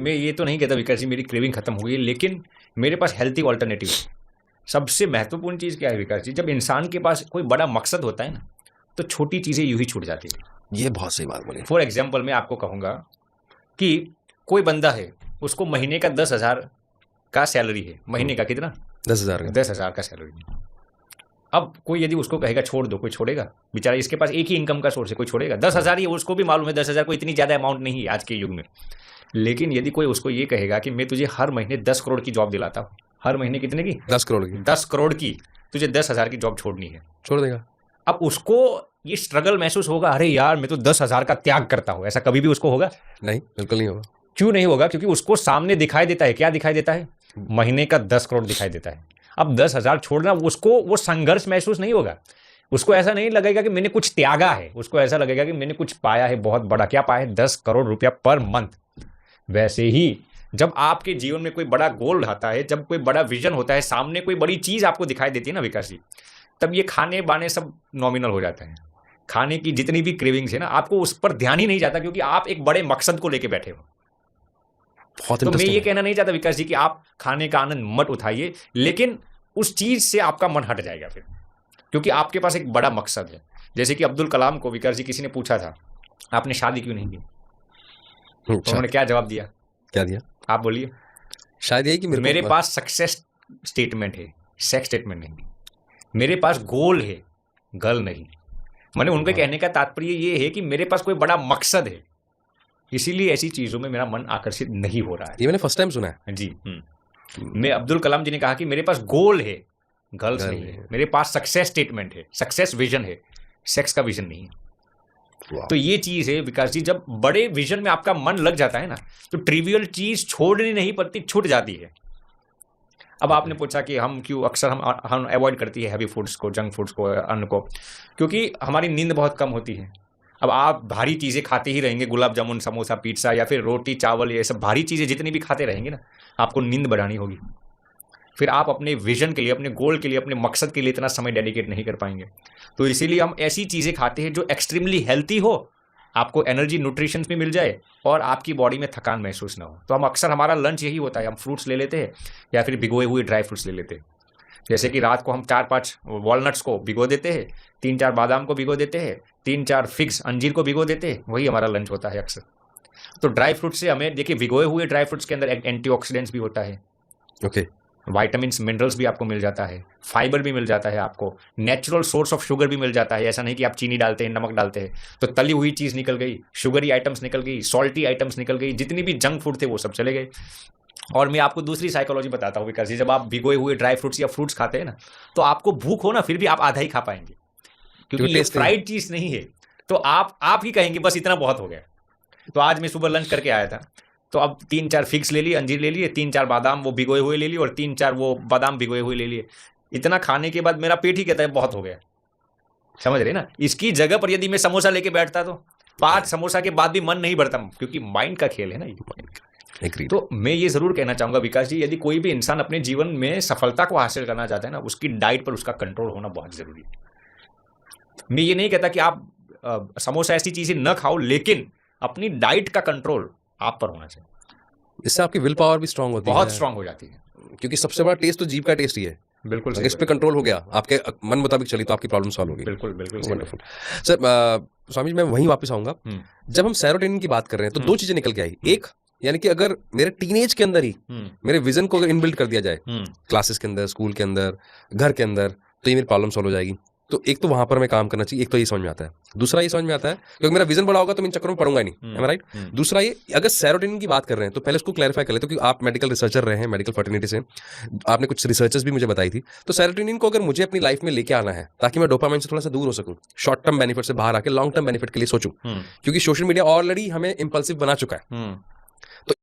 मैं ये तो नहीं कहता विकास जी मेरी क्रेविंग खत्म हुई है, लेकिन मेरे पास हेल्थी ऑल्टरनेटिव है। सबसे महत्वपूर्ण चीज़ क्या है विकास जी, जब इंसान के पास कोई बड़ा मकसद होता है ना, तो छोटी चीज़ें यूं ही छूट जाती है। ये बहुत सही बात बोली। फॉर एग्जाम्पल मैं आपको कहूँगा कि कोई बंदा है, उसको महीने का 10,000 का सैलरी है। महीने का कितना? 10,000 का सैलरी। अब कोई यदि उसको कहेगा छोड़ दो, कोई छोड़ेगा? बेचारा इसके पास एक ही इनकम का सोर्स है, कोई छोड़ेगा? 10,000 ही उसको भी मालूम है 10,000 कोई इतनी ज़्यादा अमाउंट नहीं है आज के युग में। लेकिन यदि कोई उसको ये कहेगा कि मैं तुझे हर महीने 10 करोड़ की जॉब दिलाता हूँ, हर महीने कितने की? 10 करोड़ की। 10 करोड़ की, तुझे 10,000 की जॉब छोड़नी है, छोड़ देगा। अब उसको ये स्ट्रगल महसूस होगा, अरे यार मैं तो 10,000 का त्याग करता हूँ। ऐसा कभी भी उसको होगा? नहीं, बिल्कुल नहीं होगा। क्यों नहीं होगा? क्योंकि उसको सामने दिखाई देता है, क्या दिखाई देता है? महीने का 10 करोड़ दिखाई देता है। अब 10,000 छोड़ना, उसको वो संघर्ष महसूस नहीं होगा। उसको ऐसा नहीं लगेगा कि मैंने कुछ त्यागा है, उसको ऐसा लगेगा कि मैंने कुछ पाया है बहुत बड़ा। क्या पाया है? 10 करोड़ रुपया पर मंथ। वैसे ही जब आपके जीवन में कोई बड़ा गोल आता है, जब कोई बड़ा विजन होता है, सामने कोई बड़ी चीज आपको दिखाई देती है ना विकास जी, तब ये खाने बाने सब नॉमिनल हो जाता है। खाने की जितनी भी क्रेविंग्स है ना, आपको उस पर ध्यान ही नहीं जाता, क्योंकि आप एक बड़े मकसद को लेके बैठे हो। तो मैं ये कहना नहीं चाहता विकास जी कि आप खाने का आनंद मत उठाइए, लेकिन उस चीज से आपका मन हट जाएगा फिर, क्योंकि आपके पास एक बड़ा मकसद है। जैसे कि अब्दुल कलाम को विकास जी किसी ने पूछा था, आपने शादी क्यों नहीं की? तो उन्होंने क्या जवाब दिया? क्या दिया? आप बोलिए। शायद यही कि मेरे पास सक्सेस स्टेटमेंट है, सेक्स स्टेटमेंट नहीं। मेरे पास गोल है, गर्ल नहीं। मैंने उनके कहने का तात्पर्य ये है कि मेरे पास कोई बड़ा मकसद है, इसीलिए ऐसी चीजों में मेरा मन आकर्षित नहीं हो रहा है। ये मैंने फर्स्ट टाइम सुना है जी। मैं अब्दुल कलाम जी ने कहा कि मेरे पास गोल है, गर्ल्स नहीं है। मेरे पास सक्सेस स्टेटमेंट है, सक्सेस विजन है, सेक्स का विजन नहीं है। तो ये चीज है विकास जी, जब बड़े विजन में आपका मन लग जाता है ना, तो ट्रिवियल चीज छोड़नी नहीं पड़ती, छूट जाती है। अब आपने पूछा कि हम क्यों अक्सर हम अवॉइड करती है हैवी फूड्स को, जंक फूड्स को, अन्न को, क्योंकि हमारी नींद बहुत कम होती है। अब आप भारी चीज़ें खाते ही रहेंगे, गुलाब जामुन, समोसा, पिज्ज़ा या फिर रोटी चावल, ये सब भारी चीज़ें जितनी भी खाते रहेंगे ना, आपको नींद बढ़ानी होगी। फिर आप अपने विजन के लिए, अपने गोल के लिए, अपने मकसद के लिए इतना समय डेडिकेट नहीं कर पाएंगे। तो इसीलिए हम ऐसी चीज़ें खाते हैं जो एक्सट्रीमली हेल्थी हो, आपको एनर्जी, न्यूट्रिशंस भी मिल जाए और आपकी बॉडी में थकान महसूस ना हो। तो हम अक्सर, हमारा लंच यही होता है, हम फ्रूट्स ले लेते हैं या फिर भिगोए हुए ड्राई फ्रूट्स ले लेते हैं। जैसे कि रात को हम 4-5 वॉलनट्स को भिगो देते हैं, 3-4 बादाम को भिगो देते हैं, 3-4 फिग्स, अंजीर को भिगो देते हैं, वही हमारा लंच होता है अक्सर। तो ड्राई फ्रूट से हमें, देखिए भिगोए हुए ड्राई फ्रूट्स के अंदर एंटीऑक्सीडेंट्स भी होता है, ओके, वाइटामिन्स, मिनरल्स भी आपको मिल जाता है, फाइबर भी मिल जाता है, आपको नेचुरल सोर्स ऑफ शुगर भी मिल जाता है। ऐसा नहीं कि आप चीनी डालते हैं, नमक डालते हैं तो तली हुई चीज़ निकल गई, शुगरी आइटम्स निकल गई, सॉल्टी आइटम्स निकल गई, जितनी भी जंक फूड थे वो सब चले गए। और मैं आपको दूसरी साइकोलॉजी बताता हूँ विकास जी, जब आप भिगोए हुए ड्राई फ्रूट्स या फ्रूट्स खाते हैं ना, तो आपको भूख हो ना, फिर भी आप आधा ही खा पाएंगे, क्योंकि ये फ्राइड चीज़ नहीं है। तो आप ही कहेंगे बस इतना बहुत हो गया। तो आज मैं सुबह लंच करके आया था, तो अब 3-4 फिग्स ले लिए, अंजीर ले लिए, 3-4 बादाम वो भिगोए हुए ले लिए, और 3-4 वो बादाम भिगोए हुए ले लिए। इतना खाने के बाद मेरा पेट ही कहता है बहुत हो गया, समझ रहे ना। इसकी जगह पर यदि मैं समोसा लेके बैठता तो 5 समोसा के बाद भी मन नहीं भरता, क्योंकि माइंड का खेल है ना ये। तो मैं ये जरूर कहना चाहूंगा विकास जी, यदि कोई भी इंसान अपने जीवन में सफलता को हासिल करना चाहता है ना, उसकी डाइट पर उसका कंट्रोल होना बहुत जरूरी है। मैं ये नहीं कहता कि आप समोसा ऐसी चीजें न खाओ, लेकिन अपनी डाइट का कंट्रोल आप पर होना चाहिए। इससे आपकी विल पावर भी स्ट्रांग होती है, बहुत स्ट्रांग हो जाती है, क्योंकि सबसे बड़ा टेस्ट तो जीभ का टेस्ट ही है। बिल्कुल, अगर इस पे कंट्रोल हो गया, आपके मन मुताबिक चली, तो आपकी प्रॉब्लम सॉल्व होगी। बिल्कुल बिल्कुल वंडरफुल सर। स्वामी जी, मैं वहीं वापस आऊंगा। जब हम सेरोटोनिन की बात कर रहे हैं तो 2 चीजें निकल के आई। एक, यानी कि अगर मेरे टीनेज के अंदर ही मेरे विजन को अगर इनबिल्ट कर दिया जाए, क्लासेस के अंदर, स्कूल के अंदर, घर के अंदर, तो ये मेरी प्रॉब्लम सॉल्व हो जाएगी। तो एक तो वहां पर मैं काम करना चाहिए, एक तो ये समझ में आता है। दूसरा ये समझ में आता है, क्योंकि मेरा विजन बड़ा होगा तो मैं इन चक्करों में पढ़ूंगा नहीं, है राइट। दूसरा ये, अगर सेरोटोनिन की बात कर रहे हैं तो पहले उसको क्लैरिफाई कर लेते, क्योंकि आप मेडिकल रिसर्चर रहे हैं, मेडिकल फर्टिलिटी से आपने कुछ रिसर्चेस भी मुझे बताई थी। तो सेरोटोनिन को अगर मुझे अपनी लाइफ में लेके आना है, ताकि मैं डोपामाइन से थोड़ा सा दूर हो सकूं, शॉर्ट टर्म बेनिफिट से बाहर आके लॉन्ग टर्म बेनिफिट के लिए सोचूं, क्योंकि सोशल मीडिया ऑलरेडी हमें इंपल्सिव बना चुका है। तो